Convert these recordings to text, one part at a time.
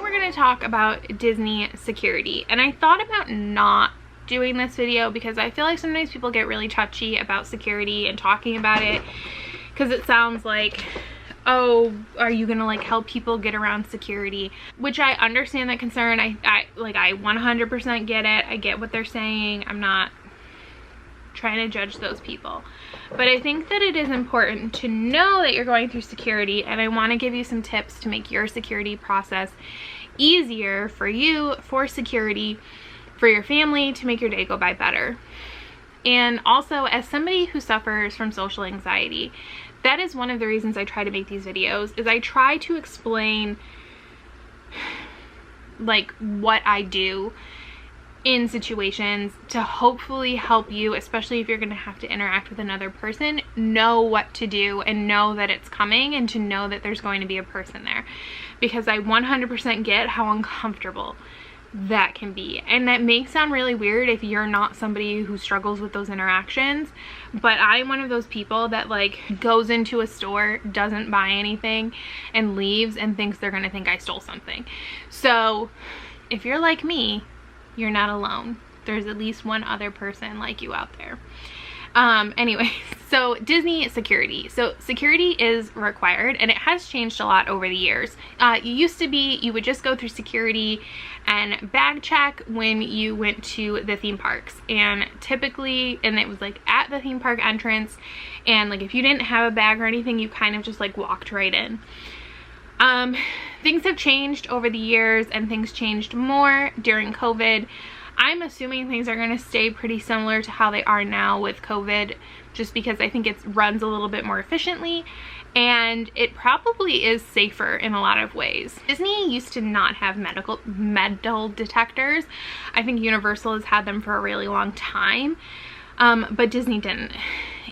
we're going to talk about Disney security. And I thought about not doing this video because I feel like sometimes people get really touchy about security and talking about it, because it sounds like, oh, are you gonna like help people get around security? Which I understand that concern. I 100% get it. I get what they're saying. I'm not trying to judge those people, but I think that it is important to know that you're going through security, and I want to give you some tips to make your security process easier for you, for security, for your family, to make your day go by better. And also, as somebody who suffers from social anxiety, that is one of the reasons I try to make these videos, is I try to explain like what I do in situations to hopefully help you, especially if you're going to have to interact with another person, know what to do and know that it's coming, and to know that there's going to be a person there, because I 100% get how uncomfortable that can be. And that may sound really weird if you're not somebody who struggles with those interactions, but I'm one of those people that like goes into a store, doesn't buy anything, and leaves and thinks they're gonna think I stole something. So if you're like me, you're not alone. There's at least one other person like you out there. Anyway, so Disney security. So security is required, and it has changed a lot over the years. It used to be you would just go through security and bag check when you went to the theme parks, and typically, and it was like at the theme park entrance, and like if you didn't have a bag or anything, you kind of just like walked right in. Things have changed over the years, and things changed more during COVID. I'm assuming things are going to stay pretty similar to how they are now with COVID, just because I think it runs a little bit more efficiently, and it probably is safer in a lot of ways. Disney used to not have metal detectors. I think Universal has had them for a really long time, but Disney didn't.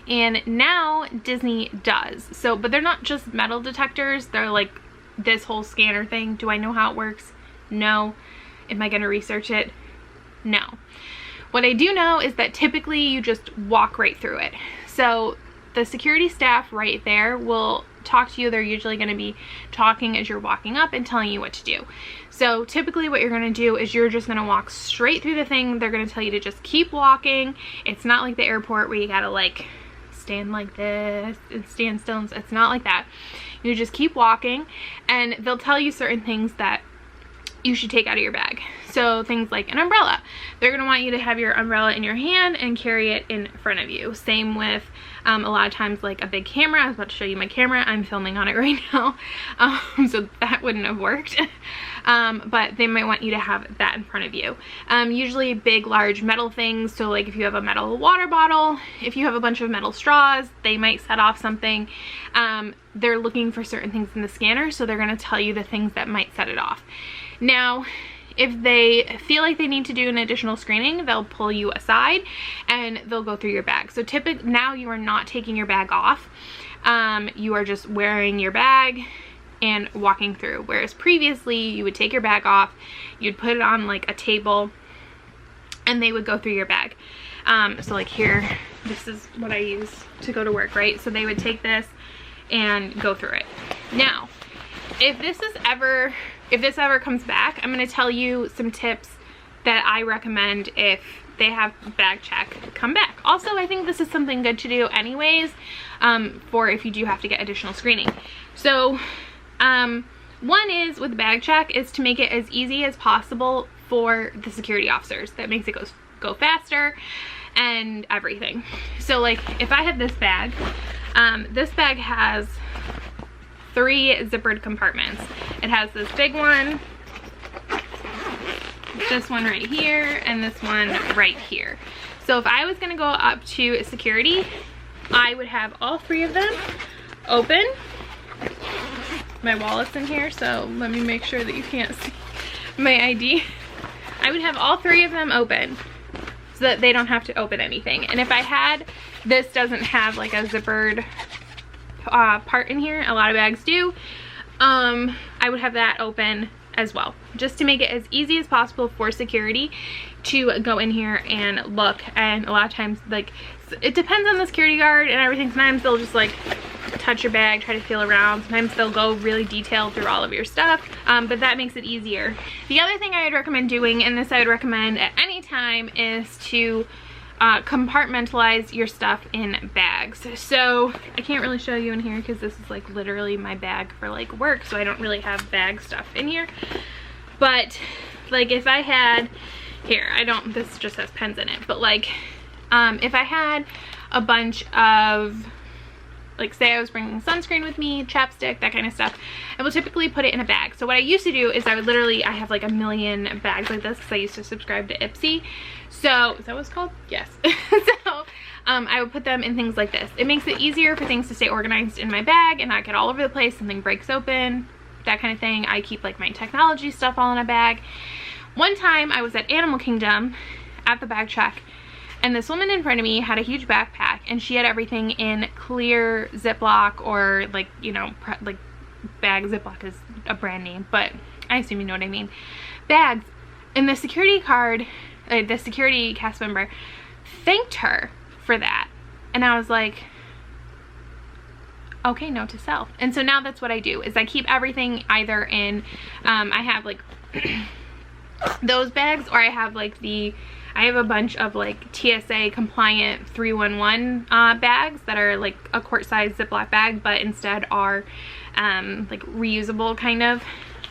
And now Disney does. So, but they're not just metal detectors, they're like this whole scanner thing. Do I know how it works? No. Am I going to research it? No. What I do know is that typically you just walk right through it. So the security staff right there will talk to you. They're usually going to be talking as you're walking up and telling you what to do. So typically what you're going to do is you're just going to walk straight through the thing. They're going to tell you to just keep walking. It's not like the airport where you got to like stand like this and stand still. It's not like that. You just keep walking, and they'll tell you certain things that you should take out of your bag. So things like an umbrella. They're going to want you to have your umbrella in your hand and carry it in front of you. Same with a lot of times like a big camera. I was about to show you my camera. I'm filming on it right now. So that wouldn't have worked. But they might want you to have that in front of you. Usually big, large metal things. So like if you have a metal water bottle, if you have a bunch of metal straws, they might set off something. They're looking for certain things in the scanner, so they're going to tell you the things that might set it off. Now, if they feel like they need to do an additional screening, they'll pull you aside and they'll go through your bag. So typically now you are not taking your bag off. You are just wearing your bag and walking through. Whereas previously you would take your bag off, you'd put it on like a table, and they would go through your bag. So like here, this is what I use to go to work, right? So they would take this and go through it. Now, if this ever comes back, I'm going to tell you some tips that I recommend if they have bag check come back. Also, I think this is something good to do anyways, for if you do have to get additional screening. So one is with bag check is to make it as easy as possible for the security officers. That makes it go faster and everything. So like if I had this bag has 3 zippered compartments. It has this big one, this one right here, and this one right here. So if I was gonna go up to security, I would have all 3 of them open. My wallet's in here, so let me make sure that you can't see my ID. I would have all 3 of them open so that they don't have to open anything. And if I had, this doesn't have like a zippered part in here, a lot of bags do, I would have that open as well, just to make it as easy as possible for security to go in here and look. And a lot of times, like, it depends on the security guard and everything. Sometimes they'll just like touch your bag, try to feel around. Sometimes they'll go really detailed through all of your stuff, but that makes it easier. The other thing I would recommend doing, and this I would recommend at any time, is to compartmentalize your stuff in bags. So I can't really show you in here because this is like literally my bag for like work, so I don't really have bag stuff in here. But like if I had, here, I don't, this just has pens in it, but like if I had a bunch of, like say I was bringing sunscreen with me, chapstick, that kind of stuff, I will typically put it in a bag. So what I used to do is I would literally, I have like a million bags like this because I used to subscribe to Ipsy. So, is that what it's called? Yes. So, I would put them in things like this. It makes it easier for things to stay organized in my bag and not get all over the place, something breaks open, that kind of thing. I keep like my technology stuff all in a bag. One time I was at Animal Kingdom at the bag check, and this woman in front of me had a huge backpack, and she had everything in clear Ziploc, or like, you know, like bag. Ziploc is a brand name, but I assume you know what I mean. Bags. And the security cast member thanked her for that. And I was like, okay, note to self. And so now that's what I do, is I keep everything either in, I have like those bags, or I have like I have a bunch of like TSA compliant 311 bags that are like a quart size Ziploc bag, but instead are like reusable kind of.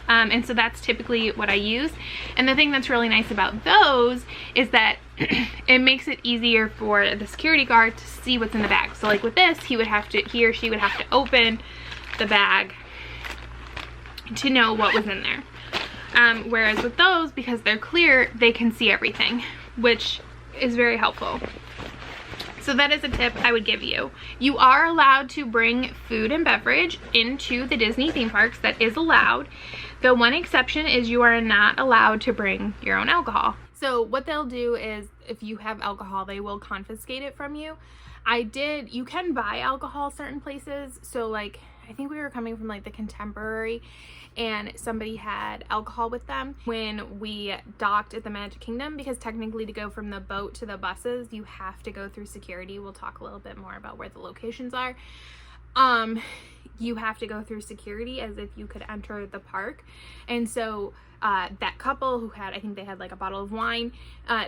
And so that's typically what I use. And the thing that's really nice about those is that it makes it easier for the security guard to see what's in the bag. So like with this, he or she would have to open the bag to know what was in there. Whereas with those, because they're clear, they can see everything, which is very helpful. So that is a tip I would give you. You are allowed to bring food and beverage into the Disney theme parks. That is allowed. The one exception is you are not allowed to bring your own alcohol. So what they'll do is, if you have alcohol, they will confiscate it from you. You can buy alcohol certain places. So like, I think we were coming from like the Contemporary, and somebody had alcohol with them when we docked at the Magic Kingdom, because technically to go from the boat to the buses, you have to go through security. We'll talk a little bit more about where the locations are. You have to go through security as if you could enter the park. And so that couple who had, I think they had like a bottle of wine,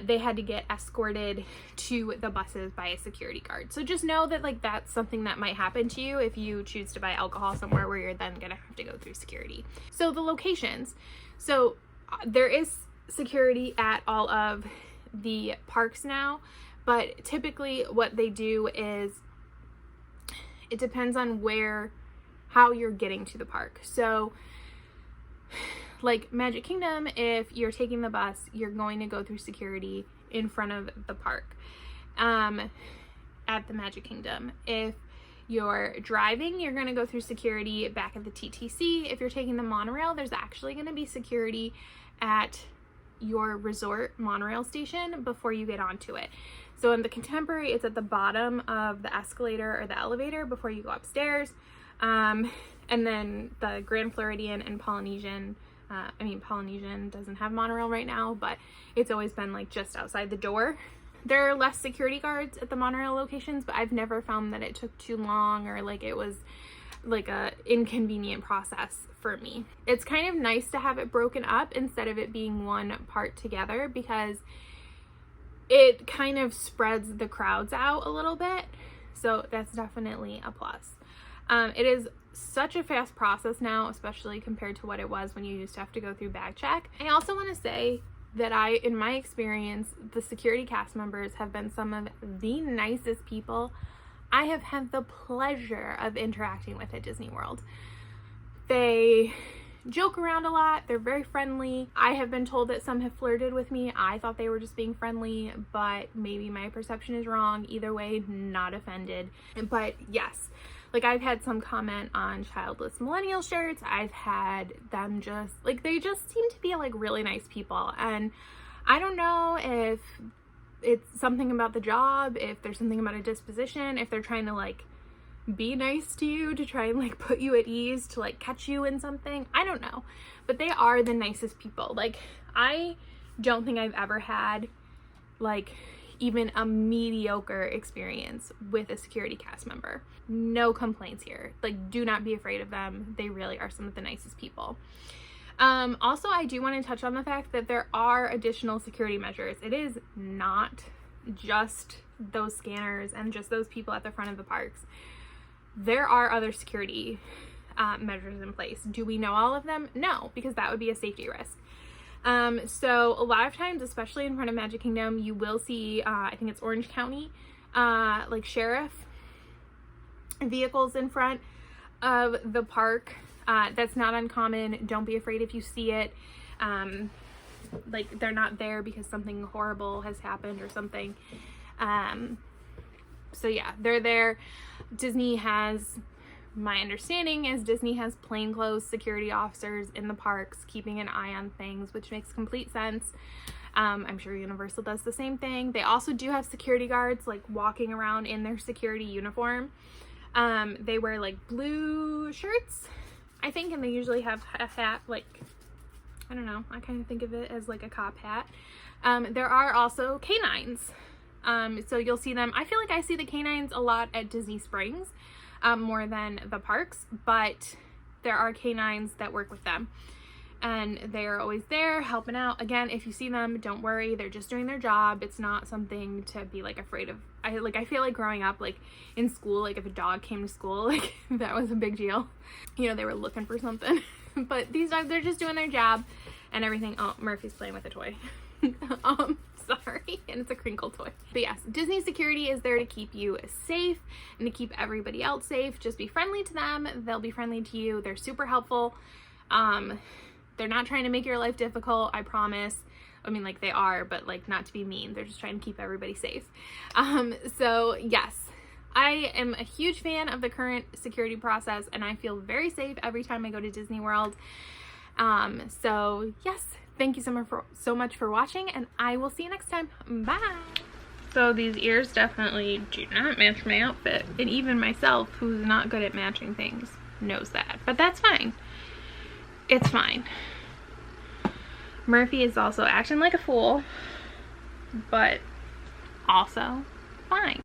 they had to get escorted to the buses by a security guard. So just know that like that's something that might happen to you if you choose to buy alcohol somewhere where you're then gonna have to go through security. So the locations. So there is security at all of the parks now, but typically what they do is, it depends on how you're getting to the park. So like Magic Kingdom, if you're taking the bus, you're going to go through security in front of the park at the Magic Kingdom. If you're driving, you're going to go through security back at the TTC. If you're taking the monorail, there's actually going to be security at your resort monorail station before you get onto it. So in the Contemporary, it's at the bottom of the escalator or the elevator before you go upstairs. And then the Grand Floridian and Polynesian, Polynesian doesn't have monorail right now, but it's always been like just outside the door. There are less security guards at the monorail locations, but I've never found that it took too long or like it was like a inconvenient process for me. It's kind of nice to have it broken up instead of it being one part together, because it kind of spreads the crowds out a little bit. So that's definitely a plus. It is such a fast process now, especially compared to what it was when you used to have to go through bag check. I also want to say that in my experience, the security cast members have been some of the nicest people I have had the pleasure of interacting with at Disney World. They joke around a lot. They're very friendly. I have been told that some have flirted with me. I thought they were just being friendly, but maybe my perception is wrong. Either way, not offended. But yes, like I've had some comment on childless millennial shirts. I've had them just like, they just seem to be like really nice people. And I don't know if it's something about the job, if there's something about a disposition, if they're trying to like be nice to you to try and like put you at ease, to like catch you in something. I don't know, but they are the nicest people. Like I don't think I've ever had like even a mediocre experience with a security cast member. No complaints here. Like, do not be afraid of them. They really are some of the nicest people. Also, I do want to touch on the fact that there are additional security measures. It is not just those scanners and just those people at the front of the parks. There are other security measures in place. Do we know all of them? No, because that would be a safety risk. So a lot of times, especially in front of Magic Kingdom, you will see, I think it's Orange County, like sheriff vehicles in front of the park. That's not uncommon. Don't be afraid if you see it. Like, they're not there because something horrible has happened or something. So yeah, they're there. Disney has, my understanding is Disney has plainclothes security officers in the parks keeping an eye on things, which makes complete sense. I'm sure Universal does the same thing. They also do have security guards like walking around in their security uniform. They wear like blue shirts, I think, and they usually have a hat, like, I don't know, I kind of think of it as like a cop hat. There are also canines. So you'll see them. I feel like I see the canines a lot at Disney Springs, more than the parks, but there are canines that work with them and they are always there helping out. Again, if you see them, don't worry, they're just doing their job. It's not something to be like afraid of. I feel like growing up, like in school, like if a dog came to school, like that was a big deal. You know, they were looking for something. But these dogs, they're just doing their job and everything. Oh, Murphy's playing with a toy. Sorry, and it's a crinkle toy. But yes, Disney security is there to keep you safe and to keep everybody else safe. Just be friendly to them. They'll be friendly to you. They're super helpful. They're not trying to make your life difficult, I promise. I mean, like, they are, but like, not to be mean. They're just trying to keep everybody safe. So yes, I am a huge fan of the current security process and I feel very safe every time I go to Disney World. So yes, thank you so much for watching, and I will see you next time. Bye. So these ears definitely do not match my outfit, and even myself, who's not good at matching things, knows that. But that's fine. It's fine. Murphy is also acting like a fool, but also fine.